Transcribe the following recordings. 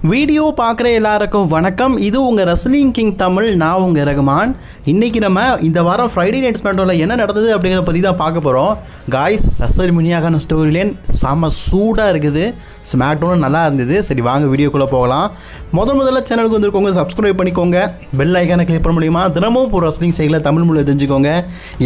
Video பார்க்குற எல்லாருக்கும் வணக்கம். இது உங்கள் ரெஸ்லிங் கிங் தமிழ். நான் உங்கள் ரகுமான். இன்றைக்கி நம்ம இந்த வாரம் ஃப்ரைடே நைட் ஸ்மாக்டவுனில் என்ன நடந்தது அப்படிங்கிறத பற்றி தான் பார்க்க போகிறோம். காய்ஸ், ரெஸ்ல்மேனியாக்கான ஸ்டோரி லைன் செம்ம சூடாக இருக்குது. ஸ்மாக்டவுன் நல்லா இருந்தது. சரி, வாங்க வீடியோக்குள்ளே போகலாம். முதல்ல சேனலுக்கு வந்துருக்கோங்க, சப்ஸ்கிரைப் பண்ணிக்கோங்க. பெல் ஐக்கானை கிளிக் பண்ண முடியுமா? தினமும் ஒரு ரெஸ்லிங் சைடில் தமிழ் மொழியை தெரிஞ்சுக்கோங்க.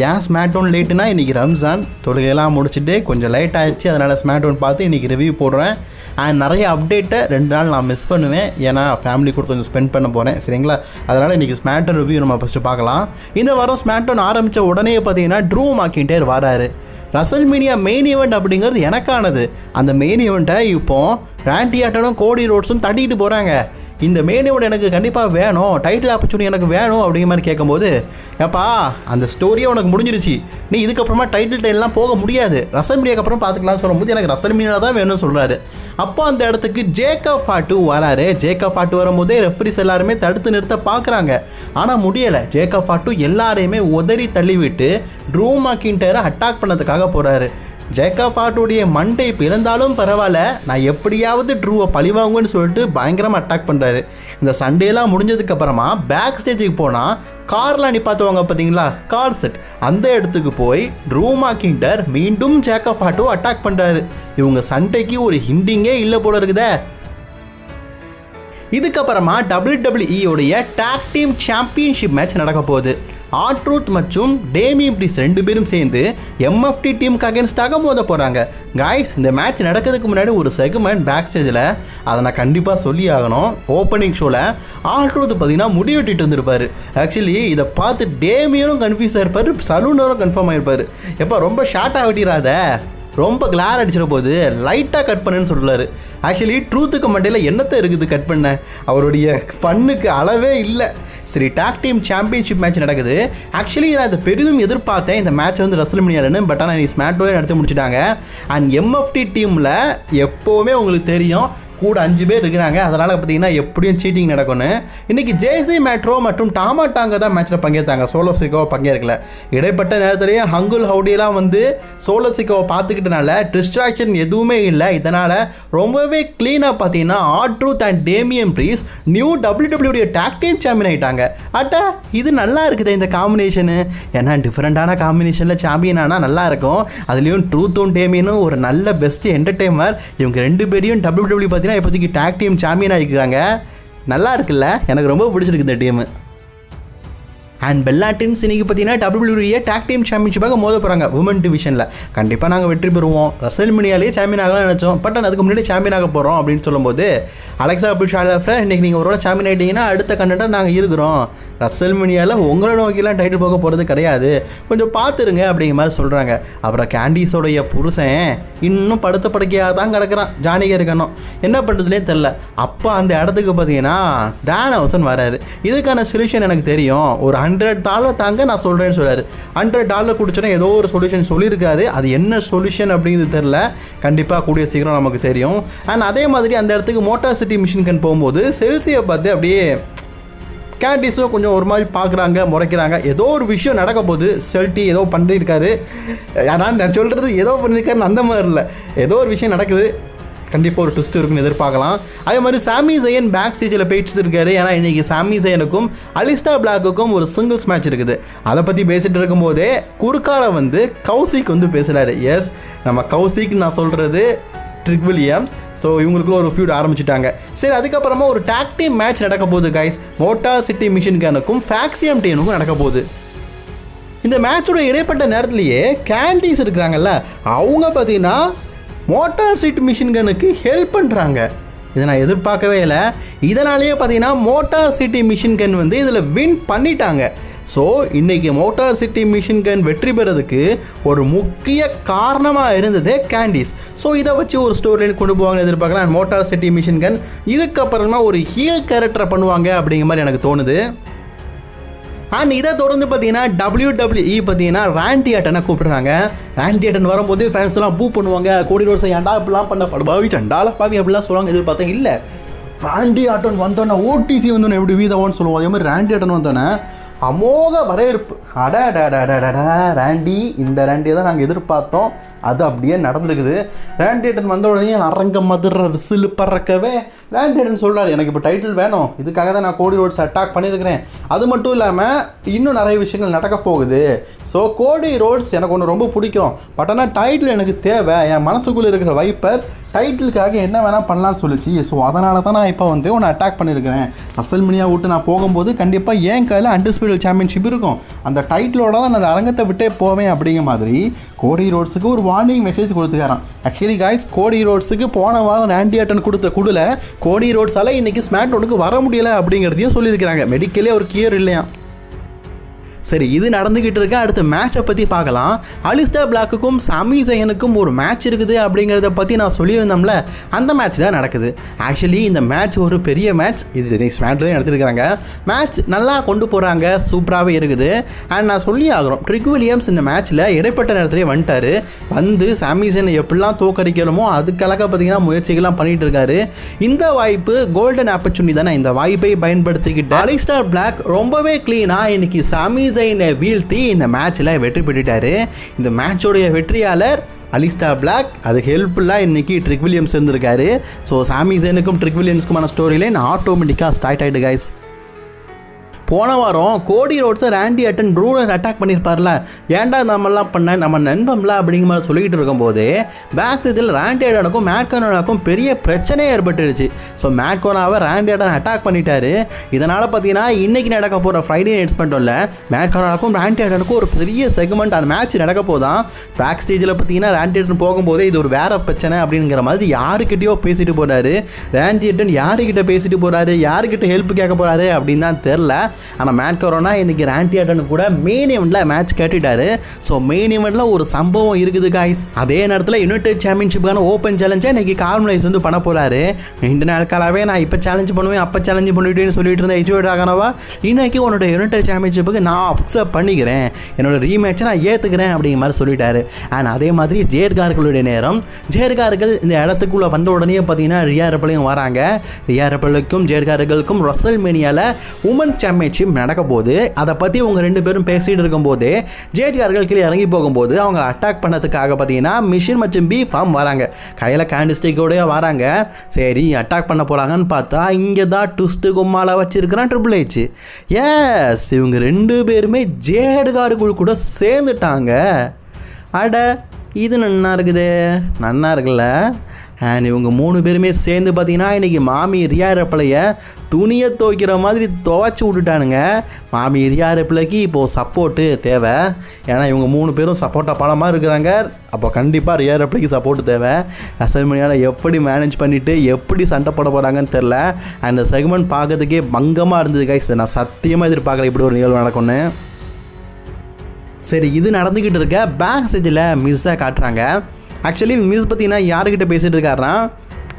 ஏன் ஸ்மாக்டவுன் லேட்டுனா, இன்றைக்கி ரம்ஜான் தொழுகையெல்லாம் முடிச்சுட்டு கொஞ்சம் லேட் ஆகிடுச்சு. அதனால் ஸ்மாக்டவுன் பார்த்து இன்றைக்கி ரிவ்யூ போடுறேன். அண்ட் நிறைய அப்டேட்டை 2 நாள் நான் மிஸ் பண்ணுவேன், ஏன்னா ஃபேமிலி கூட கொஞ்சம் ஸ்பெண்ட் பண்ண போகிறேன். சரிங்களா? அதனால் இன்றைக்கி ஸ்மாக்டவுன் ரிவ்யூ நம்ம ஃபஸ்ட்டு பார்க்கலாம். இந்த வாரம் ஸ்மாக்டவுன் ஆரம்பித்த உடனே பார்த்தீங்கன்னா ட்ரூ மேக்கின்டையர் வராரு. ரெஸ்ல்மேனியா மெயின் ஈவெண்ட் அப்படிங்கிறது எனக்கானது. அந்த மெயின் ஈவெண்ட்டை இப்போது ராண்டி ஆர்டனும் கோடி ரோட்ஸும் தட்டிட்டு போகிறாங்க. இந்த மெயின் ஈவெண்ட் எனக்கு கண்டிப்பாக வேணும், டைட்டில் ஆப்பர்ச்சுனிட்டி எனக்கு வேணும் அப்படிங்கிற மாதிரி கேட்கும்போது, ஏப்பா அந்த ஸ்டோரியே உனக்கு முடிஞ்சிருச்சு, நீ இதுக்கப்புறமா டைட்டில்லாம் போக முடியாது, ரெஸ்ல்மேனியாக்கு அப்புறம் பார்த்துக்கலாம்னு சொல்லும்போது எனக்கு ரெஸ்ல்மேனியா தான் வேணும்னு சொல்கிறாரு. அப்போ அந்த இடத்துக்கு ஜேக்கப் ஃபாட்டு வராரு. ஜேக்கப் ஃபாட்டு வரும்போதே ரெஃப்ரிஸ் எல்லாருமே தடுத்து நிறுத்த பார்க்குறாங்க, ஆனால் முடியலை. ஜேக்கப் ஃபாட்டு எல்லாரையுமே உதறி தள்ளிவிட்டு ட்ரூ மேக்கின்டையரை அட்டாக் பண்ணதுக்காக போகிறாரு. ஜேக்கப் ஃபாட்டுடைய மண்டை பிறந்தாலும் பரவாயில்ல, நான் எப்படியாவது ட்ரூவை பழிவாங்குன்னு சொல்லிட்டு பயங்கரமாக அட்டாக் பண்ணுறாரு. இந்த சண்டேலாம் முடிஞ்சதுக்கப்புறமா பேக் ஸ்டேஜுக்கு போனால் கார்லாம் நிப்பாற்றுவாங்க பார்த்தீங்களா, கார் செட், அந்த இடத்துக்கு போய் ட்ரூ மேக்கின்டையர் மீண்டும் ஜேக்கப் ஃபாட்டு அட்டாக் பண்ணுறாரு. இவங்க சண்டைக்கு ஒரு ஹிண்டிங்கே இல்லை போல இருக்குதே. இதுக்கப்புறமா WWE உடைய டாக் டீம் சாம்பியன்ஷிப் மேட்ச் நடக்க போகுது. ஆர்ட்ரூத் மற்றும் டேமியன் பிரிஸ்ட் 2 பேரும் சேர்ந்து MFT டீமுக்கு அகேன்ஸ்டாக மோத போகிறாங்க. காய்ஸ், இந்த மேட்ச் நடக்கிறதுக்கு முன்னாடி ஒரு செக்மெண்ட் பேக் ஸ்டேஜில், அதை நான் கண்டிப்பாக சொல்லி ஆகணும். ஓப்பனிங் ஷோவில் ஆர்ட்ரூத் பார்த்தீங்கன்னா முடி வெட்டிட்டு இருந்திருப்பார். ஆக்சுவலி இதை பார்த்து டேமியனும் கன்ஃபியூஸ் ஆகிருப்பார், சலூனரும் கன்ஃபார்ம் ஆகிருப்பார். எப்போ ரொம்ப ஷார்ட்டாக வெட்டிடாத, ரொம்ப கிளார் அடிச்சிட போது, லைட்டாக கட் பண்ணுன்னு சொல்கிறாரு. ஆக்சுவலி ட்ரூத்துக்கு மண்டையில் என்னத்தை இருக்குது கட் பண்ண, அவருடைய ஃபன்னுக்கு அளவே இல்லை. சரி, டாக் டீம் சாம்பியன்ஷிப் மேட்ச் நடக்குது. ஆக்சுவலி நான் இதை பெரிதும் எதிர்பார்த்தேன், இந்த மேட்ச் வந்து ரெஸ்ல்மேனியாலன்னு. பட் ஆனால் நீ ஸ்மாக்டவுன் நடத்தி முடிச்சிட்டாங்க. அண்ட் MFT டீமில் எப்போவுமே உங்களுக்கு தெரியும் கூட 5 பேர் இருக்கிறாங்க. அதனால் பார்த்தீங்கன்னா எப்படியும் சீட்டிங் நடக்கும்னு. இன்றைக்கி ஜேசி மேட்ரோ மற்றும் டாமா டாங்க தான் மேட்ச்சில் பங்கேற்றாங்க, சோலோ சிக்கோவை பங்கேற்கல. இடைப்பட்ட நேரத்திலேயே ஹங்குல் ஹவுடியெல்லாம் வந்து சோலோ சிக்கோவை பார்த்துக்கிட்டனால டிஸ்ட்ராக்ஷன் எதுவுமே இல்லை. இதனால் ரொம்பவே க்ளீனாக பார்த்தீங்கன்னா R Truth and Damian Priest new WWE tag team champion ஆகிட்டாங்க. அட்டா, இது நல்லா இருக்குது இந்த காம்பினேஷனு. ஏன்னா டிஃப்ரெண்ட்டான காம்பினேஷனில் சாம்பியன் ஆனால் நல்லாயிருக்கும். அதுலேயும் ட்ரூத்தும் டேமியனும் ஒரு நல்ல பெஸ்ட்டு என்டர்டெய்னர். இவங்க 2 பேரையும் WWE பார்த்தீங்கன்னா இப்போதைக்கு டாக் டீம் சாம்பியன் ஆகிக்கிறாங்க. நல்லா இருக்குல்ல, எனக்கு ரொம்ப பிடிச்சிருக்கு இந்த டீமு. அண்ட் பெல்லாட்டின்ஸ் இன்றைக்கி பார்த்தீங்கன்னா WWE டாக் டீம் சாம்பியன்ஷிப்பாக மோத போகிறாங்க உமன் டிவிஷனில். கண்டிப்பாக நாங்கள் வெற்றி பெறுவோம். ரெஸ்ல்மேனியாலேயே சாம்பியன் ஆகலாம் நினச்சோம், பட் அதுக்கு முன்னாடி சாம்பியன் ஆக போகிறோம் அப்படின்னு சொல்லும்போது, அலெக்சா பிஷாலஃபர் இன்றைக்கி நீங்கள் ஒரு சாம்பியன் ஆகிட்டீங்கன்னா அடுத்த கண்டென்ட்டாக நாங்கள் இருக்கிறோம், ரெஸ்ல்மேனியாவில் உங்களை நோக்கிலாம் டைட்டில் போக போகிறது கிடையாது, கொஞ்சம் பார்த்துருங்க அப்படிங்கிற மாதிரி சொல்கிறாங்க. அப்புறம் கேண்டீஸோடைய புருஷன் இன்னும் படுத்த படுக்கையாக தான் கிடக்கிறான், ஜானிகா இருக்கணும், என்ன பண்ணுறதுலேயே தெரில. அப்போ அந்த இடத்துக்கு பார்த்தீங்கன்னா டான் ஹவுசன் வராரு. இதுக்கான சொல்யூஷன் எனக்கு தெரியும், ஒரு $100 தாங்க நான் சொல்கிறேன்னு சொல்கிறாரு. $100 கொடுத்தோன்னா ஏதோ ஒரு சொல்யூஷன் சொல்லியிருக்காரு. அது என்ன சொல்யூஷன் அப்படிங்கிறது தெரில, கண்டிப்பாக கூடிய சீக்கிரம் நமக்கு தெரியும். அண்ட் அதே மாதிரி அந்த இடத்துக்கு மோட்டார் சிட்டி மிஷின் கன் போகும்போது செல்சியை பார்த்து அப்படியே கேண்டீஸும் கொஞ்சம் ஒரு மாதிரி பார்க்குறாங்க, முறைக்கிறாங்க. ஏதோ ஒரு விஷயம் நடக்க போகுது. செல்ட்டி ஏதோ பண்ணியிருக்காரு, நான் சொல்கிறது ஏதோ பண்ணியிருக்காருன்னு அந்த மாதிரி இல்லை, ஏதோ ஒரு விஷயம் நடக்குது. கண்டிப்பாக ஒரு ட்விஸ்ட் இருக்குன்னு எதிர்பார்க்கலாம். அதே மாதிரி சாமி ஜெயன் பேக் ஸ்டேஜில் பேசிட்டு இருக்காரு. ஏன்னா இன்றைக்கி சாமி ஜெயனுக்கும் அலிஸ்டா பிளாக்குக்கும் ஒரு சிங்கிள்ஸ் மேட்ச் இருக்குது. அதை பற்றி பேசிகிட்டு இருக்கும்போதே குறுக்கால வந்து கௌசிக் வந்து பேசுகிறாரு. எஸ், நம்ம கௌசிக் நான் சொல்கிறது ட்ரிக் வில்லியம்ஸ். ஸோ இவங்களுக்குள்ள ஒரு ஃபியூட் ஆரம்பிச்சிட்டாங்க. சரி, அதுக்கப்புறமா ஒரு டாக் டீம் மேட்ச் நடக்க போகுது கைஸ். மோட்டார் சிட்டி மிஷின் கனுக்கும் ஃபேக்சியம் டீனுக்கும் நடக்க போகுது. இந்த மேட்சோட இடைப்பட்ட நேரத்துலையே கேண்டீஸ் இருக்கிறாங்கல்ல, அவங்க பார்த்தீங்கன்னா மோட்டார் சிட்டி மிஷின் கனுக்கு ஹெல்ப் பண்ணுறாங்க. இதை நான் எதிர்பார்க்கவே இல்லை. இதனாலேயே பார்த்தீங்கன்னா மோட்டார் சிட்டி மிஷின் கன் வந்து இதில் வின் பண்ணிட்டாங்க. ஸோ இன்றைக்கி மோட்டார் சிட்டி மிஷின் கன் வெற்றி பெறதுக்கு ஒரு முக்கிய காரணமாக இருந்தது கேண்டீஸ். ஸோ இதை வச்சு ஒரு ஸ்டோரியில் கொண்டு போவாங்கன்னு எதிர்பார்க்கலாம். மோட்டார் சிட்டி மிஷின் கன் இதுக்கப்புறமா ஒரு ஹீல் கேரக்டரை பண்ணுவாங்க அப்படிங்கிற மாதிரி எனக்கு தோணுது. அண்ட் இதை தொடர்ந்து பார்த்தீங்கன்னா WWE பார்த்தீங்கன்னா ராண்டி ஆர்டனை கூப்பிடுறாங்க. ராண்டி ஆர்டன் வரும்போது ஃபேன்ஸ்லாம் பூ பண்ணுவாங்க, கோடி ரோட்ஸை ஏன்டா இப்படிலாம் பண்ண படுபாவி சண்டால பாவி அப்படிலாம் சொல்லுவாங்க. எதிர்பார்த்தேன் இல்லை, ராண்டி ஆர்டன் வந்தோன்னே OTC வந்தோன்னே எப்படி வீதவான்னு சொல்லுவோம், அதே மாதிரி ராண்டி ஆர்டன் வந்தோன்னே அமோக வரவேற்பு. அடடா ராண்டி, இந்த ராண்டியை தான் நாங்கள் எதிர்பார்த்தோம். அது அப்படியே நடந்துருக்குது. ராண்டி ஆர்டன் வந்த உடனே அரங்க மதுர விசில் பறக்கவே ராண்டி ஆர்டன் சொல்கிறார், எனக்கு இப்போ டைட்டில் வேணும், இதுக்காக தான் நான் கோடி ரோட்ஸ் அட்டாக் பண்ணியிருக்கிறேன். அது மட்டும் இல்லாமல் இன்னும் நிறைய விஷயங்கள் நடக்க போகுது. ஸோ கோடி ரோட்ஸ் எனக்கு ஒன்று ரொம்ப பிடிக்கும், பட் ஆனால் டைட்டில் எனக்கு தேவை. என் மனசுக்குள்ளே இருக்கிற வைப்பர் டைட்டிலுக்காக என்ன வேணால் பண்ணலாம்னு சொல்லிச்சு. ஸோ அதனால தான் நான் இப்போ வந்து ஒன்று அட்டாக் பண்ணியிருக்கிறேன். ரசல்மேனியா விட்டு நான் போகும்போது கண்டிப்பாக என் கையில் அன்டிஸ்பியூட்டட் சாம்பியன்ஷிப் இருக்கும், அந்த டைட்டிலோட தான் நான் அந்த அரங்கத்தை விட்டே போவேன் அப்படிங்கிற மாதிரி கோடி ரோட்ஸுக்கு ஒரு வார்னிங் மெசேஜ் கொடுத்துக்காரான். ஆக்சுவலி காய்ஸ், கோடி ரோட்ஸுக்கு போன வாரம் ராண்டி ஆர்டன் கொடுத்த குடுல கோடி ரோட்ஸால் இன்றைக்கி ஸ்மாக்டவுனுக்கு வர முடியலை அப்படிங்கிறதையும் சொல்லியிருக்கிறாங்க. மெடிக்கலே ஒரு கியர் இல்லையா. சரி, இது நடந்துக்கிட்டு இருக்க அடுத்த மேட்சை பற்றி பார்க்கலாம். அலிஸ்டர் பிளாக்குக்கும் சாமி ஜெயனுக்கும் ஒரு மேட்ச் இருக்குது அப்படிங்கிறத பற்றி நான் சொல்லியிருந்தோம்ல, அந்த மேட்ச் தான் நடக்குது. ஆக்சுவலி இந்த மேட்ச் ஒரு பெரிய மேட்ச். இது ஸ்மாக்டவுன்லேயும் எடுத்துருக்காங்க. மேட்ச் நல்லா கொண்டு போகிறாங்க, சூப்பராகவே இருக்குது. அண்ட் நான் சொல்லி ஆகிறோம், ட்ரிக் வில்லியம்ஸ் இந்த மேட்ச்சில் இடைப்பட்ட நேரத்திலே வந்துட்டார். வந்து சாமி ஜெயனை எப்படிலாம் தோக்கடிக்கணுமோ அதுக்கழகாக பார்த்தீங்கன்னா முயற்சிகள்லாம் பண்ணிகிட்டு இருக்காரு. இந்த வாய்ப்பு கோல்டன் ஆப்பர்ச்சுனிட்டி தானே, இந்த வாய்ப்பை பயன்படுத்திக்கிட்டு அலிஸ்டர் பிளாக் ரொம்பவே க்ளீனாக இன்னைக்கு சாமி ஜெயினை வீழ்த்தி இந்த மேட்ச்சில் வெற்றி பெற்றுட்டாரு. இந்த மேட்சோடைய வெற்றியாளர் அலிஸ்டர் பிளாக். அது ஹெல்ப்ஃபுல்லாக இன்றைக்கி ட்ரிக் வில்லியம்ஸ் இருந்திருக்காரு. ஸோ சாமி ஜெயினுக்கும் ட்ரிக் வில்லியம்ஸ்க்குமான ஸ்டோரி லைன் ஆட்டோமேட்டிக்காக ஸ்டார்ட் ஆகிட்டு கைஸ். போன வாரம் கோடி ரோட்ஸை ராண்டி ஆர்டன் ட்ரூவை அட்டாக் பண்ணியிருப்பார்ல, ஏன்டா நம்மளாம் பண்ண நம்ம நண்பம்ல அப்படிங்கிற மாதிரி சொல்லிக்கிட்டு இருக்கும்போது பேக் சைடில் ராண்டி ஆர்டனுக்கும் மேட் கார்னருக்கும் பெரிய பிரச்சனை ஏற்பட்டுருச்சு. ஸோ மேட் கார்னரை ராண்டி ஆர்டன் அட்டாக் பண்ணிட்டாரு. இதனால் பார்த்தீங்கன்னா இன்றைக்கி நடக்க போகிற ஃப்ரைடே நைட் ஸ்பெண்டோவில் மேட் கார்னருக்கும் ராண்டி ஆர்டனுக்கும் ஒரு பெரிய செக்மெண்ட் அந்த மேட்ச் நடக்க போதான். பேக் ஸ்டேஜில் பார்த்தீங்கன்னா ராண்டி ஆர்டன் போகும்போதே இது ஒரு வேற பிரச்சனை அப்படிங்கிற மாதிரி யாருக்கிட்டையோ பேசிட்டு போகிறாரு. ராண்டி ஆர்டன் யாருக்கிட்ட பேசிட்டு போகிறாரு, யாருக்கிட்ட ஹெல்ப் கேட்க போகிறாரு அப்படின்னு தான் தெரில. ஆனால் மேட் கரோனா இன்றைக்கி ராண்டி ஆர்டன் கூட மெயின் ஈவெண்ட்டில் மேட்ச் கேட்டுட்டாரு. ஸோ மெயின் ஈவெண்ட்டில் ஒரு சம்பவம் இருக்குது காய்ஸ். அதே நேரத்தில் யுனைடெட் சாம்பியன்ஷிப்புக்கான ஓப்பன் சேலஞ்சை இன்றைக்கி கார்மலைஸ் வந்து பண்ண போகிறாரு. 2 நாட்களாகவே நான் இப்போ சேலஞ்ச் பண்ணுவேன், அப்போ சேலஞ்ச் பண்ணிவிட்டேன்னு சொல்லிட்டு இருந்தேன் எஜ்ஜோ ட்ராகனோவா. இன்றைக்கி உன்னோட யுனைடெட் சாம்பியன்ஷிப்புக்கு நான் அக்செப்ட் பண்ணிக்கிறேன், என்னோட ரீமேட்சை நான் ஏற்றுக்கிறேன் அப்படிங்கிற மாதிரி சொல்லிட்டாரு. அண்ட் அதே மாதிரி ஜேட்கார்களுடைய நேரம், ஜேட்கார்கள் இந்த இடத்துக்குள்ளே வந்த உடனே பார்த்தீங்கன்னா ரியா ரெபலையும் வராங்க. ரியா ரெபலுக்கும் ஜேட்கார்களுக்கும் ரசல்மேனியாவில் உமன் சாம்பியன்ஷிப் நடக்க போது அதை பற்றி உங்கள் 2 பேரும் பேசிகிட்டு இருக்கும்போது ஜேட்கார்கள் கீழே இறங்கி போகும்போது அவங்க அட்டாக் பண்ணதுக்காக பார்த்தீங்கன்னா மிஷின் மற்றும் பி ஃபார்ம் வராங்க, கையில் கேண்டிஸ்டிக்கோடய வராங்க. சரி அட்டாக் பண்ண போகிறாங்கன்னு பார்த்தா இங்கே தான் ட்விஸ்ட்டு கும்மால வச்சிருக்கிறான் ட்ரிபிள் ஹெச். எஸ், இவங்க 2 பேருமே ஜேட்கார்கள் கூட சேர்ந்துட்டாங்க. அட இது நன்னா இருக்குது, நன்னா இருக்குல்ல. அண்ட் இவங்க 3 பேருமே சேர்ந்து பார்த்தீங்கன்னா இன்றைக்கி மாமி ரியா ரெப்ளையை துணியை துவைக்கிற மாதிரி துவைச்சி விட்டுட்டானுங்க. மாமி ரியா ரெப்ளைக்கு இப்போது சப்போர்ட்டு தேவை. ஏன்னா இவங்க 3 பேரும் சப்போர்ட்டாக பணமாக இருக்கிறாங்க. அப்போ கண்டிப்பாக ரியா ரெப்ளைக்கு சப்போர்ட்டு தேவை. ரசல்மேனியாவில் எப்படி மேனேஜ் பண்ணிவிட்டு எப்படி சண்டை போட போகிறாங்கன்னு தெரில. அந்த செக்மெண்ட் பார்க்கறதுக்கே பங்கமாக இருந்தது கைஸ். நான் சத்தியமாக எதிர்பார்க்கல இப்படி ஒரு நிகழ்வு நடக்கும்னு. சரி, இது நடந்துக்கிட்டு இருக்க பேக் ஸ்டேஜில் மிஸ்ஸாக காட்டுறாங்க. ஆக்சுவலி மிஸ் பார்த்தீங்கன்னா யாருக்கிட்ட பேசிகிட்டு இருக்காருன்னா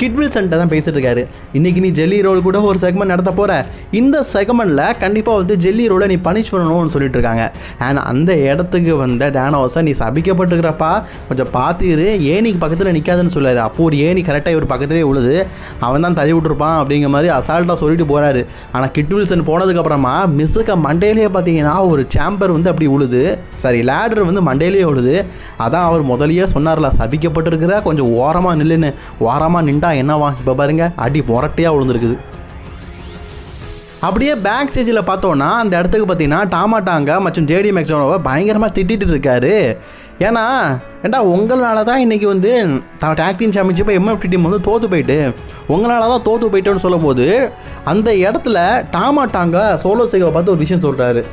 கிட் வில்சன்ட்ட தான் பேசிகிட்டு இருக்காரு. இன்றைக்கி நீ ஜெல்லி ரோல் கூட ஒரு செக்மெண்ட் நடத்த போகிற, இந்த செக்மெண்ட்டில் கண்டிப்பாக வந்து ஜெல்லி ரோலை நீ பனிஷ் பண்ணணும்னு சொல்லிட்டு இருக்காங்க. அண்ட் அந்த இடத்துக்கு வந்த டேனோஸை நீ சபிக்கப்பட்டுருக்கிறப்பா கொஞ்சம் பார்த்துரு, ஏனிக்கு பக்கத்தில் நிற்காதுன்னு சொல்லாரு. அப்போது ஒரு ஏனி கரெக்டாக ஒரு பக்கத்துலேயே உழுது, அவன் தான் தள்ளி விட்டுருப்பான் அப்படிங்கிற மாதிரி அசால்ட்டாக சொல்லிட்டு போகிறாரு. ஆனால் கிட் வில்சன் போனதுக்கப்புறமா மிஸ்ஸுக்கு மண்டையிலேயே பார்த்தீங்கன்னா ஒரு சாம்பர் வந்து அப்படி உழுது, சரி லேடர் வந்து மண்டையிலேயே உழுது. அதான் அவர் முதலியே சொன்னார்ல, சபிக்கப்பட்டிருக்கிற கொஞ்சம் ஓரமாக நில்லுன்னு. ஓரமாக நின்றா என்னவா, இப்போ பாருங்க அடி பொரட்டையாக விழுந்துருக்குது. அப்படியே பேக் ஸ்டேஜில் பார்த்தோன்னா அந்த இடத்துக்கு பார்த்தீங்கன்னா டாமாட்டாங்க மற்றும் ஜேடி மேக்ஸோனோவை பயங்கரமாக திட்டிகிட்டு இருக்காரு. ஏன்னா உங்களால் தான் இன்றைக்கி வந்து டாக் டீம் சாம்பியன்ஷிப்பை எம்எஃப்டி டீம் வந்து தோற்று போயிட்டு, உங்களால் தான் தோற்று போயிட்டோன்னு சொல்லும்போது அந்த இடத்துல டாமாட்டாங்க சோலோ சிகாவை பார்த்து ஒரு விஷயம் சொல்கிறாரு.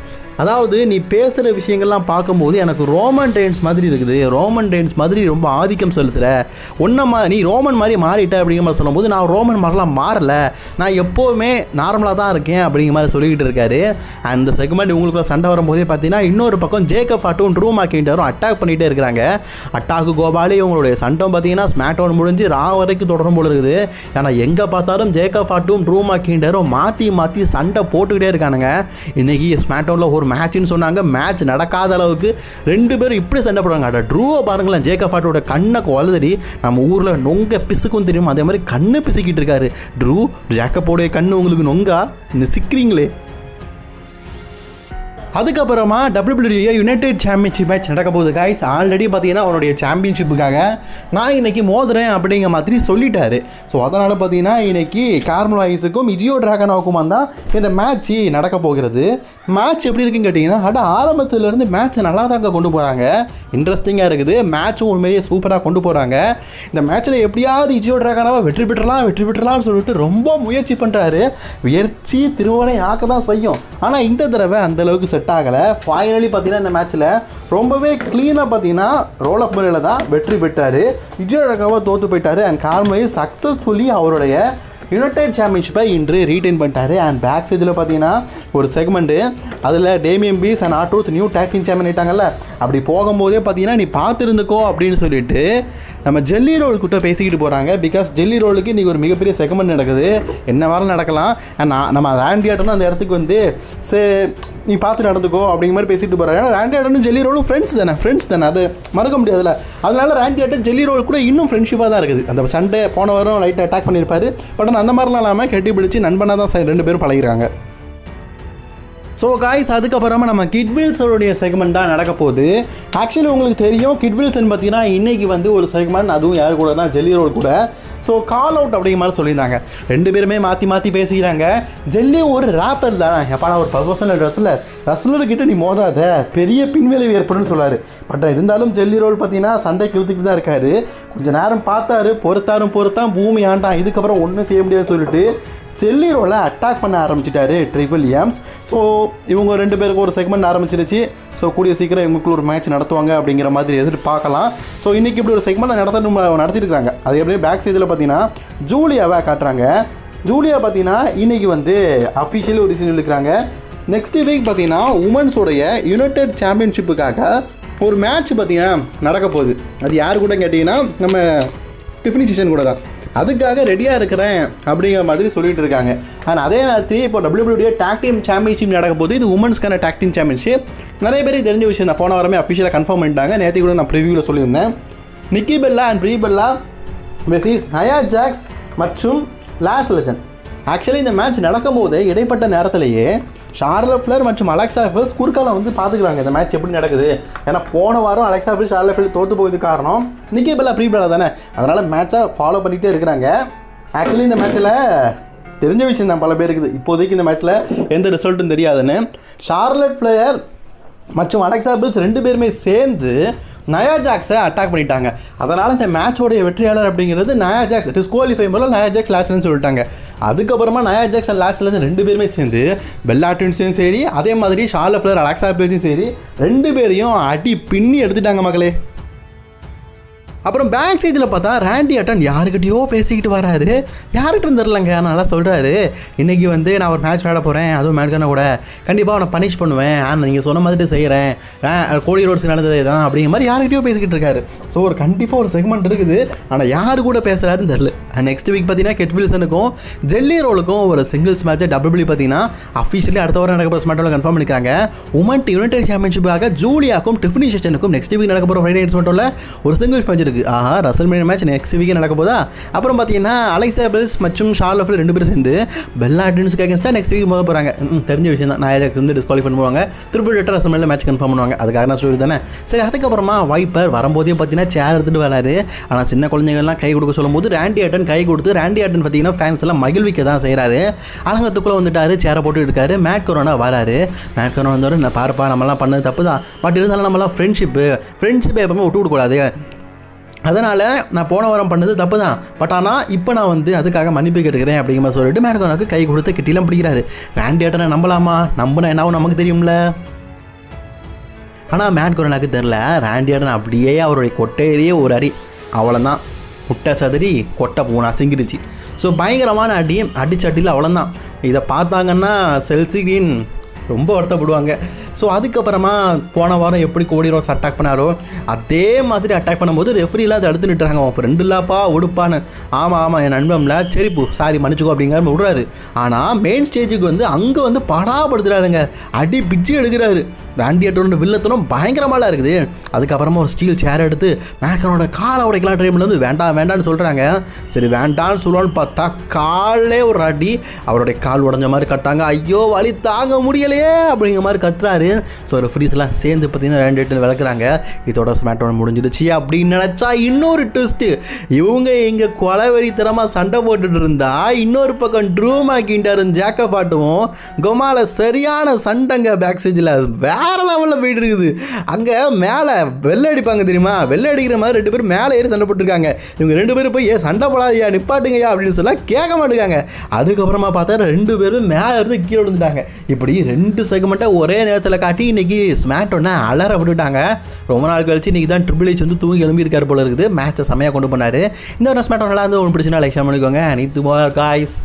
அதாவது நீ பேசுகிற விஷயங்கள்லாம் பார்க்கும்போது எனக்கு ரோமன் ரெயின்ஸ் மாதிரி இருக்குது, ரோமன் ரெயின்ஸ் மாதிரி ரொம்ப ஆதிக்கம் செலுத்துகிற, நீ ரோமன் மாதிரி மாறிட்ட அப்படிங்கிற மாதிரி சொல்லும்போது நான் ரோமன் மாதிரிலாம் மாறலை, நான் எப்போவுமே நார்மலாக தான் இருக்கேன் அப்படிங்கிற மாதிரி சொல்லிக்கிட்டு இருக்காரு. அந்த செக்மெண்ட் உங்களுக்குள்ள சண்டை வரும்போதே பார்த்தீங்கன்னா இன்னொரு பக்கம் ஜேக்கப் ஃபாட்டும் ட்ரூ மேக்கின்டரும் அட்டாக் பண்ணிகிட்டே இருக்கிறாங்க. அட்டாக்கு கோபாலே இவங்களுடைய சண்டை பார்த்தீங்கன்னா ஸ்மாக்டவுன் முடிஞ்சு ரா வரைக்கும் தொடரும் போல இருக்குது. ஏன்னா எங்கே பார்த்தாலும் ஜேக்கப் ஃபாட்டும் ட்ரூ மேக்கின்டரும் மாற்றி சண்டை போட்டுக்கிட்டே இருக்கானுங்க. இன்றைக்கி ஸ்மாக்டவுனில் ஒரு மேட்ச்னு சொன்னாங்க, மேட்ச் நடக்காத அளவுக்கு 2 பேரும் இப்படி சண்டை போடுறாங்க. ட்ரூவை பாருங்களேன், ஜேக்கப் ஃபாட்டோட கண்ணை வலதடி நம்ம ஊரில் நொங்க பிசுக்கும் தெரியும், அதே மாதிரி கண்ணை பிசுக்கிட்டு இருக்காரு ட்ரூ. ஜேக்கப்போடைய கண்ணு உங்களுக்கு நொங்கா சிக்கிறீங்களே. அதுக்கப்புறமா WWE யுனைடெட் சாம்பியன்ஷிப் மேட்ச் நடக்க போகுது கைஸ். ஆல்ரெடி பார்த்தீங்கன்னா அவருடைய சாம்பியன்ஷிப்புக்காக நான் இன்னைக்கு மோதுறேன் அப்படிங்கிற மாதிரி சொல்லிட்டாரு. ஸோ அதனால் பார்த்தீங்கன்னா இன்னைக்கு கார்மெலோ ஹைஸுக்கும் இஜியோ டிராகனோவுக்குமா தான் இந்த மேட்ச் நடக்க போகிறது. மேட்ச் எப்படி இருக்குன்னு கேட்டிங்கன்னா ஆரம்பத்திலேருந்து மேட்ச்சை நல்லா தாங்க கொண்டு போகிறாங்க. இன்ட்ரெஸ்டிங்காக இருக்குது. மேட்சும் உண்மையிலேயே சூப்பராக கொண்டு போகிறாங்க. இந்த மேட்ச்சில் எப்படியாவது இஜியோ டிராகனோவை வெற்றி பெற்றலாம்னு சொல்லிட்டு ரொம்ப முயற்சி பண்ணுறாரு. முயற்சி திருவனை ஆக்க தான் செய்யும். ஆனால் இந்த தடவை அந்தளவுக்கு செட் ஆகலை. ஃபைனலி பார்த்தீங்கன்னா இந்த மேட்ச்சில் ரொம்பவே க்ளீனாக பார்த்தீங்கன்னா ரோல் அப் முறையில் தான் வெற்றி பெற்றார். இஜியோ டிராகனோவை தோற்று போயிட்டார். அண்ட் கார்மெலோ சக்ஸஸ்ஃபுல்லி அவருடைய யுனைடெட் சாம்பியன்ஷிப்பை இன்று ரீட்டைன் பண்ணிட்டாரு. அண்ட் பேக் ஸ்டேஜில் பார்த்தீங்கன்னா ஒரு செக்மெண்ட்டு அதில் Damian Priest and R Truth new tag team champion ஆகிட்டாங்கல்ல. அப்படி போகும்போதே பார்த்தீங்கன்னா நீ பார்த்துருந்துக்கோ அப்படின்னு சொல்லிட்டு நம்ம ஜெல்லி ரோல் கிட்ட பேசிக்கிட்டு போகிறாங்க. பிகாஸ் ஜெல்லி ரோலுக்கு இன்றைக்கி ஒரு மிகப்பெரிய செக்மெண்ட் நடக்குது. என்ன வாரம் நடக்கலாம். அண்ட் நம்ம ராண்டி ஆட்டனும் அந்த இடத்துக்கு வந்து நீ பார்த்து நடந்துக்கோ அப்படிங்கிற மாதிரி பேசிட்டு போகிறாங்க. ஏன்னா ராண்டி ஆட்டனும் ஜெல்லி ரோலும் ஃப்ரெண்ட்ஸ் தானே, அது மறக்க முடியாதுல்ல. அதனால ராண்டி ஆட்டன் ஜெல்லி ரோல் கூட இன்னும் ஃப்ரெண்ட்ஷிப்பாக தான் இருக்குது. அந்த சண்டே போன வாரம் லைட்டாக அட்டாக் பண்ணியிருப்பாரு. பட் அந்த மாதிரிலாம் இல்லாமல் கட்டி பிடிச்சி நண்பனாக தான் ரெண்டு பேரும் பழகிறாங்க. ஸோ காய்ஸ் அதுக்கப்புறமா நம்ம கிட்வில்ஸோடைய செக்மெண்ட் தான் நடக்க போகுது. ஆக்சுவலி உங்களுக்கு தெரியும் கிட்வில்ஸ்ன்னு பார்த்தீங்கன்னா இன்றைக்கி வந்து ஒரு செக்மெண்ட், அதுவும் யார் கூடனா ஜெல்லி ரோல் கூட. ஸோ கால் அவுட் அப்படிங்கிற மாதிரி சொல்லியிருந்தாங்க. ரெண்டு பேருமே மாற்றி பேசிக்கிறாங்க. ஜெல்லி ஒரு ரேப்பர் தானே, எப்பா நான் ஒரு ப்ரொஃபஷனல் ரஸ்லர்கிட்ட நீ மோதாத பெரிய பின்விளைவு ஏற்படும்னு சொல்லார். பட் இருந்தாலும் ஜெல்லி ரோல் பார்த்தீங்கன்னா சண்டை கிழத்துக்கிட்டு தான் இருக்காரு. கொஞ்சம் நேரம் பார்த்தாரு, பொறுத்தான் பூமி ஆண்டான். இதுக்கப்புறம் ஒன்றும் செய்ய முடியாதுன்னு சொல்லிட்டு ஜெல்லி ரோலை அட்டாக் பண்ண ஆரம்பிச்சிட்டாரு ட்ரிபிள் எம்ஸ். ஸோ இவங்க ரெண்டு பேருக்கு ஒரு செக்மெண்ட் ஆரம்பிச்சிருச்சு. ஸோ கூடிய சீக்கிரம் இவங்களுக்கு ஒரு மேட்ச் நடத்துவாங்க அப்படிங்கிற மாதிரி எதிர்பார்க்கலாம். ஸோ இன்றைக்கி இப்படி ஒரு செக்மெண்ட் நடத்திருக்காங்க. அது எப்படியே பேக் சைடில் பார்த்தீங்கன்னா ஜூலியாவை காட்டுறாங்க. ஜூலியா பார்த்தீங்கன்னா இன்றைக்கி வந்து அஃபிஷியலி ஒரு டிசிஷன் எடுக்கிறாங்க. நெக்ஸ்ட் வீக் பார்த்தீங்கன்னா உமன்ஸோடைய யுனைடெட் சாம்பியன்ஷிப்புக்காக ஒரு மேட்ச் பார்த்தீங்கன்னா நடக்க போகுது. அது யார் கூட கேட்டிங்கன்னா நம்ம டிஃபினி சிஷன் கூட தான். அதுக்காக ரெடியாக இருக்கிறேன் அப்படிங்கிற மாதிரி சொல்லிட்டு இருக்காங்க. அண்ட் அதே மாதிரி இப்போ WWE டேக் டீம் சாம்பியன்ஷிப் நடக்க போது. இது உமன்ஸ்க்கான டேக் டீம் சாம்பியன்ஷிப். நிறைய பேருக்கு தெரிஞ்ச விஷயம் தான். போன வாரமே அஃபிஷியலாக கன்ஃபார்ம் பண்ணிட்டாங்க. நேற்று கூட நான் ப்ரிவியூவில் சொல்லியிருந்தேன். Nikki Bella and Brie Bella versus Nia Jax மற்றும் லாஷ் லெஜண்ட். ஆக்சுவலி இந்த மேட்ச் நடக்கும்போது இடைப்பட்ட நேரத்திலேயே ஷார்லட் ஃப்ளேர் மற்றும் அலெக்சா பிளிஸ் குறுக்கால வந்து பார்த்துக்கிறாங்க இந்த மேட்ச் எப்படி நடக்குது. ஏன்னா போன வாரம் அலெக்சா பிளிஸ் ஷார்லட் ஃப்ளேர் தோற்று போகுது காரணம் நிக்கி பெல்லா ப்ரீ பெல்லா தானே. அதனால் மேட்சை ஃபாலோ பண்ணிகிட்டே இருக்கிறாங்க. ஆக்சுவலி இந்த மேட்ச்சில் தெரிஞ்ச விஷயம் தான் பல பேருக்கு. இப்போதைக்கு இந்த மேட்ச்சில் எந்த ரிசல்ட்டும் தெரியாதுன்னு ஷார்லட் ஃப்ளேர் மற்றும் அலெக்சா பிளிஸ் ரெண்டு பேருமே சேர்ந்து நயா ஜாக்ஸை அட்டாக் பண்ணிட்டாங்க. அதனால் இந்த மேட்சோடைய வெற்றியாளர் அப்படிங்கிறது நயா ஜாக்ஸ். டிஸ்குவாலிஃபை மூலம் நயா ஜாக்ஸ் லாஸ்ட்னு சொல்லிட்டாங்க. அதுக்கப்புறமா நயா ஜாக்ஸ் அண்ட் லாஸ்ட்லேருந்து ரெண்டு பேருமே சேர்ந்து பெல்லா ட்வின்ஸையும் சரி, அதே மாதிரி ஷார்லட் ஃப்ளேர் அலெக்சா பிளிஸையும் சரி ரெண்டு பேரையும் அடி பின்னி எடுத்துட்டாங்க மக்களே. அப்புறம் பேக் சைடில் பார்த்தா ராண்டி ஆட்டன் யாருக்கிட்டையோ பேசிக்கிட்டு வராரு. யாருக்கிட்ட தெரிலங்க. நல்லா சொல்கிறாரு, இன்றைக்கி வந்து நான் ஒரு மேட்ச் விளையாட போகிறேன், அதுவும் மேட்கான கூட கண்டிப்பாக அவனை பனிஷ் பண்ணுவேன், நீங்கள் சொன்ன மாதிரி செய்கிறேன், கோடி ரோட்ஸ் நடந்ததே தான் அப்படிங்கிற மாதிரி யாருக்கிட்டையோ பேசிக்கிட்டு இருக்காரு. ஸோ ஒரு கண்டிப்பாக ஒரு செக்மெண்ட் இருக்குது. ஆனால் யார் கூட பேசுகிறாருன்னு தெரில. நெக்ஸ்ட் வீக் பார்த்தீங்கன்னா கெட்வில்சனுக்கும் ஜெல்லி ரோலுக்கும் ஒரு சிங்கிள்ஸ் மேட்ச் WWE பார்த்தீங்கன்னா அஃபிஷியலி அடுத்த வாரம் நடக்க போகிற ஸ்மார்ட்டோவில் கன்ஃபார்ம் பண்ணிக்கிறாங்க. உமன் யுனைடெட் சாம்பியன்ஷிப்புக்காக ஜூலியாக்கும் டிஃபினி செஷனுக்கும் நெக்ஸ்ட் வீக் நடக்க போகிற ஃப்ரைடே ஸ்மார்ட்டோவில் ஒரு சிங்கிள்ஸ் மேட்ச் இருக்குது. ரசல்மேனியா மேட்ச் நெக்ஸ்ட் வீக் நடக்க போதா. அப்புறம் பார்த்தீங்கன்னா அலெக்சா பிளிஸ் மற்றும் ஷார்லட் ஃப்ளேர் ரெண்டு பேரும் சேர்ந்து பெல்லா ட்வின்ஸ்க்கு அகேன்ஸ்டாக நெக்ஸ்ட் வீக் போக போகிறாங்க. தெரிஞ்ச விஷயம் தான். நான் வந்து டிஸ்குவாலிஃபை பண்ணுவாங்க. ட்ரிபிள் ரசல்மேனியா மேட்ச் கன்ஃபார்ம் பண்ணுவாங்க. அதுக்காக நான் ஸ்டோரி தானே. சரி, அதுக்கப்புறமா வைப்பர் வரும்போதே பார்த்தீங்கன்னா சேர் எடுத்துகிட்டு வராரு. ஆனால் சின்ன குழந்தைங்கள்லாம் கை கொடுக்க சொல்லும்போது ராண்டி ஆட்டன் கை கொடுத்து ராண்டி ஆட்டன் பார்த்தீங்கன்னா ஃபேன்ஸ் எல்லாம் மகிழ்விக்க தான் செய்கிறாரு. அரங்கத்துக்குள்ளே வந்துட்டாரு, சேரை போட்டு எடுக்காரு. மேட் கொரோனா வராரு. மேட் கொரோனா வந்தவரை நான் பாருப்பா நம்மலாம் பண்ணது தப்பு தான், பட் இருந்தாலும் நம்மளாம் ஃப்ரெண்ட்ஷிப்பை எப்பவுமே விட்டு விடக்கூடாது. அதனால் நான் போன வாரம் பண்ணது தப்பு தான், பட் ஆனால் இப்போ நான் வந்து அதுக்காக மன்னிப்பு கேட்டுக்கிறேன் அப்படிங்கிற மாதிரி சொல்லிட்டு மேட் கொரோனாக்கு கை கொடுத்து கிட்டிலாம் பிடிக்கிறாரு. ராண்டி ஆட்டனை நம்பலாமா? நம்பினா என்னாவும் நமக்கு தெரியும்ல. ஆனால் மேட் கொரோனாக்கு தெரில. ராண்டி ஆட்டன் அப்படியே அவருடைய கொட்டையிலேயே ஒரு அடி, அவ்வளோதான், முட்டை சதுரி கொட்டை பூனா சிங்கிருச்சு. ஸோ பயங்கரமான அடிச்சட்டியில் அவ்வளோதான். இதை பார்த்தாங்கன்னா செல்சி கிரீன் ரொம்ப வருத்தப்படுவாங்க. ஸோ அதுக்கப்புறமா போன வாரம் எப்படி கோடி ரோட்ஸ் அட்டாக் பண்ணாரோ அதே மாதிரி அட்டாக் பண்ணும்போது ரெஃப்ரிலாம் அதை அடுத்து நிட்டுறாங்க. அவன் ரெண்டு இல்லாப்பா உடுப்பான்னு. ஆமாம் என் நண்பம்ல சரிப்பு சாரி மன்னிச்சுக்கோ அப்படிங்கிற விடுறாரு. ஆனால் மெயின் ஸ்டேஜுக்கு வந்து அங்கே வந்து படாப்படுத்துறாருங்க. அடி பிச்சு எடுக்கிறாரு. வேண்டியட்டோட வில்லத்தனம் பயங்கரமாலாம் இருக்குது. அதுக்கப்புறமா ஒரு ஸ்டீல் சேர் எடுத்து மேக்கனோட காலை உடைக்கலாம் ட்ரை பண்ணி வேண்டான்னு சொல்கிறாங்க. சரி வேண்டான்னு சொல்லுவான்னு பார்த்தா காலே ஒரு அடி, அவருடைய கால் உடஞ்ச மாதிரி கட்டாங்க. ஐயோ வலி தாங்க முடியலையே அப்படிங்கிற மாதிரி கத்துறாரு. ஸோ ஒரு ஃப்ரீஸ்லாம் சேர்ந்து பார்த்தீங்கன்னா 2 விளக்குறாங்க. இதோட ஸ்மாக்டவுன் முடிஞ்சிடுச்சு அப்படின்னு நினச்சா இன்னொரு ட்விஸ்ட்டு, இவங்க இங்கே கொலவெறித்தனமாக சண்டை போட்டுட்டு இருந்தா இன்னொரு பக்கம் ட்ரூ மேக்கின்டரும் ஜேக்கப் ஆட்டுவும் கொமால சரியான சண்டைங்க. பேக் ஸ்டேஜில் வேற லெவலில் போயிட்டு இருக்குது. அங்கே மேலே வெள்ளை அடிப்பாங்க தெரியுமா, வெள்ளை அடிக்கிற மாதிரி 2 பேரும் மேலே ஏறி சண்டை போட்டுருக்காங்க. இவங்க 2 பேரும் போய் சண்டை போடாதையா நிப்பாட்டுங்கய்யா அப்படின்னு சொல்ல கேட்க மாட்டேங்காங்க. அதுக்கப்புறமா பார்த்தா 2 பேரும் மேலே இருந்து கீழே விழுந்துட்டாங்க. இப்படி 2 செக்மெண்ட்டை ஒரே நேரத்தில் காட்டி இன்னைக்கு ஸ்மாக்டவுனை அலற விட்டுட்டாங்க. ரொம்ப நாள் கழிச்சு இன்னைக்கு தான் ட்ரிபிள் எச் வந்து தூங்கி எழும்பியிருக்காரு போல இருக்குது. மேட்சை செமையாக கொண்டு போனார். இந்த ஒரு ஸ்மாக்டவுன் நல்லா இருந்து உங்களுக்கு பிடிச்சினா லைக் பண்ணிக்கோங்க. அனைத்து காய்ஸ்.